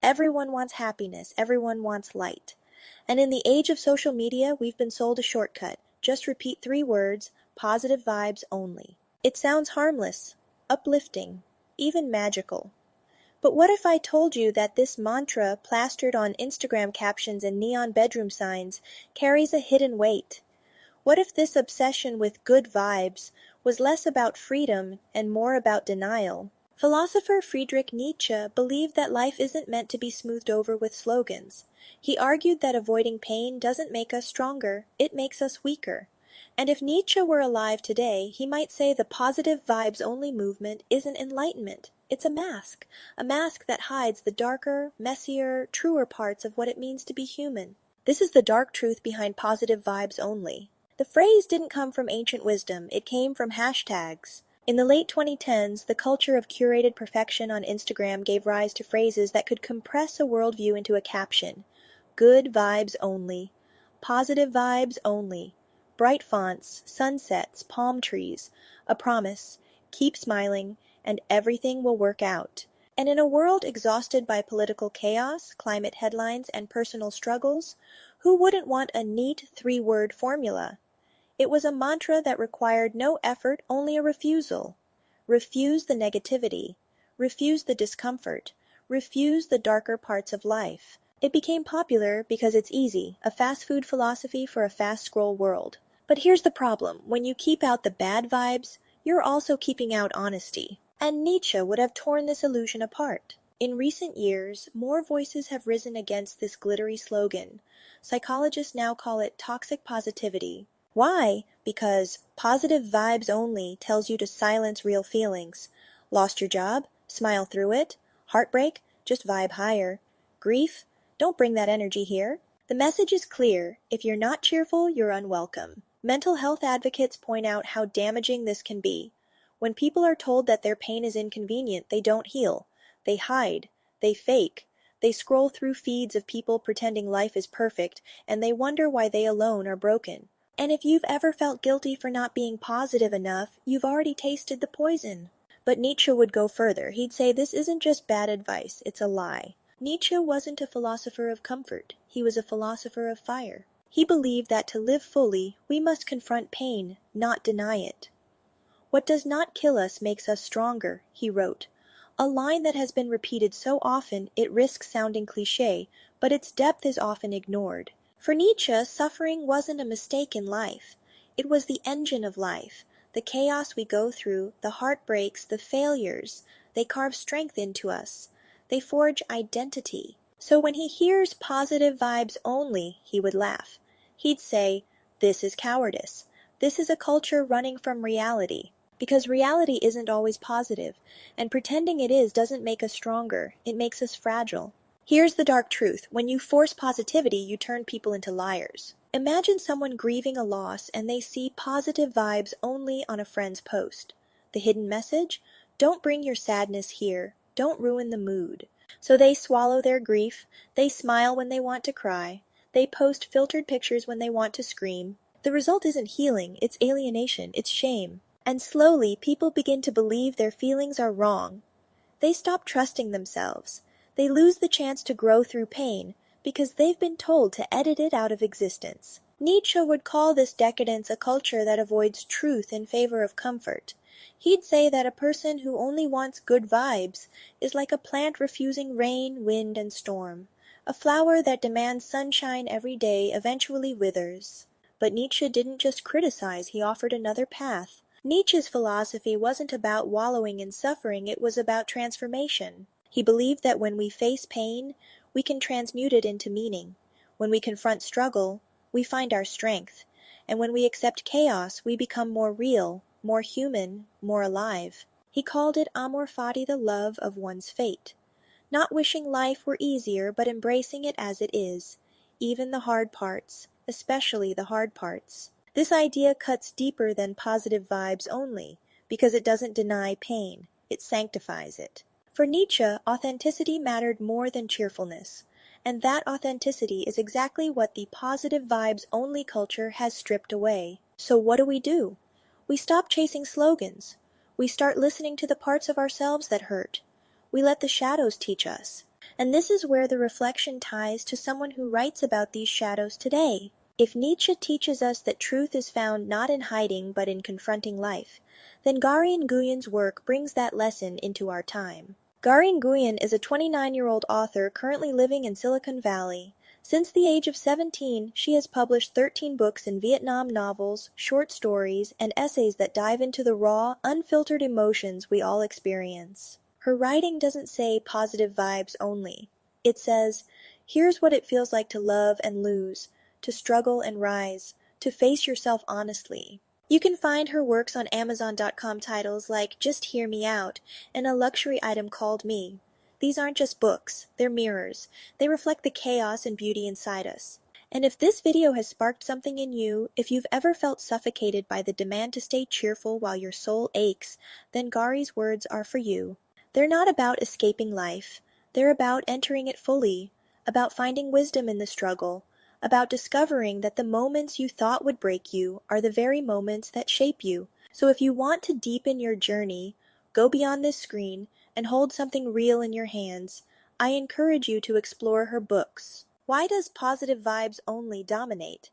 Everyone wants happiness, everyone wants light. And in the age of social media, we've been sold a shortcut. Just repeat 3 words, positive vibes only. It sounds harmless, uplifting, even magical. But what if I told you that this mantra, plastered on Instagram captions and neon bedroom signs, carries a hidden weight? What if this obsession with good vibes was less about freedom and more about denial? Philosopher Friedrich Nietzsche believed that life isn't meant to be smoothed over with slogans. He argued that avoiding pain doesn't make us stronger, it makes us weaker. And if Nietzsche were alive today, he might say the positive vibes only movement isn't enlightenment. It's a mask that hides the darker, messier, truer parts of what it means to be human. This is the dark truth behind positive vibes only. The phrase didn't come from ancient wisdom, it came from hashtags. In the late 2010s, the culture of curated perfection on Instagram gave rise to phrases that could compress a worldview into a caption. Good vibes only. Positive vibes only. Bright fonts, sunsets, palm trees, a promise, keep smiling, and everything will work out. And in a world exhausted by political chaos, climate headlines, and personal struggles, who wouldn't want a neat 3-word formula? It was a mantra that required no effort, only a refusal. Refuse the negativity. Refuse the discomfort. Refuse the darker parts of life. It became popular because it's easy, a fast food philosophy for a fast scroll world. But here's the problem. When you keep out the bad vibes, you're also keeping out honesty. And Nietzsche would have torn this illusion apart. In recent years, more voices have risen against this glittery slogan. Psychologists now call it toxic positivity. Why? Because positive vibes only tells you to silence real feelings. Lost your job? Smile through it. Heartbreak? Just vibe higher. Grief? Don't bring that energy here. The message is clear. If you're not cheerful, you're unwelcome. Mental health advocates point out how damaging this can be. When people are told that their pain is inconvenient, they don't heal. They hide. They fake. They scroll through feeds of people pretending life is perfect, and they wonder why they alone are broken. And if you've ever felt guilty for not being positive enough, you've already tasted the poison. But Nietzsche would go further. He'd say this isn't just bad advice, it's a lie. Nietzsche wasn't a philosopher of comfort. He was a philosopher of fire. He believed that to live fully, we must confront pain, not deny it. What does not kill us makes us stronger, he wrote. A line that has been repeated so often it risks sounding cliché, but its depth is often ignored. For Nietzsche, suffering wasn't a mistake in life. It was the engine of life. The chaos we go through, the heartbreaks, the failures, they carve strength into us. They forge identity. So when he hears positive vibes only, he would laugh. He'd say, this is cowardice. This is a culture running from reality. Because reality isn't always positive, and pretending it is doesn't make us stronger, it makes us fragile. Here's the dark truth. When you force positivity, you turn people into liars. Imagine someone grieving a loss and they see positive vibes only on a friend's post. The hidden message? Don't bring your sadness here. Don't ruin the mood. So they swallow their grief. They smile when they want to cry. They post filtered pictures when they want to scream. The result isn't healing, it's alienation, it's shame. And slowly, people begin to believe their feelings are wrong. They stop trusting themselves. They lose the chance to grow through pain because they've been told to edit it out of existence. Nietzsche would call this decadence a culture that avoids truth in favor of comfort. He'd say that a person who only wants good vibes is like a plant refusing rain, wind, and storm. A flower that demands sunshine every day eventually withers. But Nietzsche didn't just criticize, he offered another path. Nietzsche's philosophy wasn't about wallowing in suffering, it was about transformation. He believed that when we face pain, we can transmute it into meaning. When we confront struggle, we find our strength. And when we accept chaos, we become more real, more human, more alive. He called it amor fati, the love of one's fate. Not wishing life were easier, but embracing it as it is. Even the hard parts, especially the hard parts. This idea cuts deeper than positive vibes only, because it doesn't deny pain, it sanctifies it. For Nietzsche, authenticity mattered more than cheerfulness, and that authenticity is exactly what the positive vibes only culture has stripped away. So what do? We stop chasing slogans. We start listening to the parts of ourselves that hurt. We let the shadows teach us. And this is where the reflection ties to someone who writes about these shadows today. If Nietzsche teaches us that truth is found not in hiding but in confronting life, then Gary Nguyen's work brings that lesson into our time. Gary Nguyen is a 29-year-old author currently living in Silicon Valley. Since the age of 17, she has published 13 books in Vietnam novels, short stories, and essays that dive into the raw, unfiltered emotions we all experience. Her writing doesn't say positive vibes only. It says, here's what it feels like to love and lose, to struggle and rise, to face yourself honestly. You can find her works on Amazon.com titles like Just Hear Me Out and a luxury item called Me. These aren't just books, they're mirrors. They reflect the chaos and beauty inside us. And if this video has sparked something in you, if you've ever felt suffocated by the demand to stay cheerful while your soul aches, then Gary's words are for you. They're not about escaping life. They're about entering it fully, about finding wisdom in the struggle, about discovering that the moments you thought would break you are the very moments that shape you. So if you want to deepen your journey, go beyond this screen, and hold something real in your hands, I encourage you to explore her books. Why does positive vibes only dominate?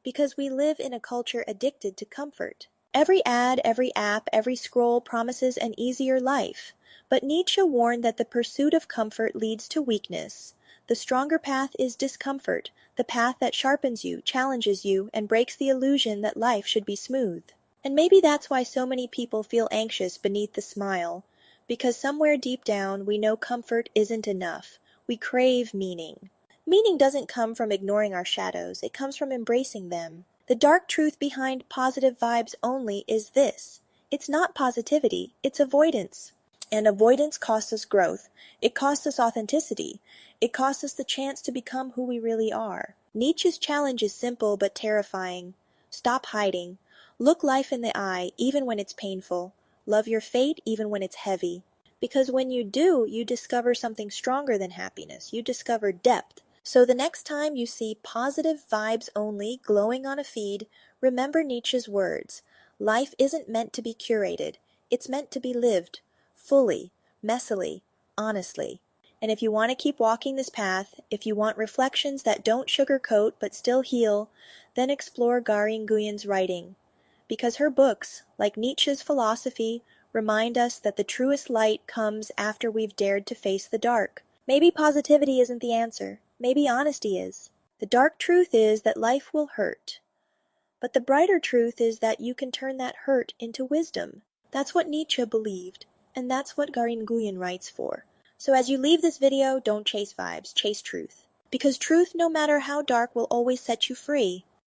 Because we live in a culture addicted to comfort. Every ad, every app, every scroll promises an easier life. But Nietzsche warned that the pursuit of comfort leads to weakness. The stronger path is discomfort, the path that sharpens you, challenges you, and breaks the illusion that life should be smooth. And maybe that's why so many people feel anxious beneath the smile. Because somewhere deep down we know comfort isn't enough. We crave meaning. Meaning doesn't come from ignoring our shadows, it comes from embracing them. The dark truth behind positive vibes only is this. It's not positivity, it's avoidance. And avoidance costs us growth. It costs us authenticity. It costs us the chance to become who we really are. Nietzsche's challenge is simple but terrifying. Stop hiding. Look life in the eye, even when it's painful. Love your fate, even when it's heavy. Because when you do, you discover something stronger than happiness. You discover depth. So the next time you see positive vibes only glowing on a feed, remember Nietzsche's words. Life isn't meant to be curated. It's meant to be lived. Fully, messily, honestly. And if you want to keep walking this path, if you want reflections that don't sugarcoat but still heal, then explore Gary Nguyen's writing. Because her books, like Nietzsche's philosophy, remind us that the truest light comes after we've dared to face the dark. Maybe positivity isn't the answer. Maybe honesty is. The dark truth is that life will hurt. But the brighter truth is that you can turn that hurt into wisdom. That's what Nietzsche believed, and that's what Gary Nguyen writes for. So as you leave this video, don't chase vibes, chase truth. Because truth, no matter how dark, will always set you free.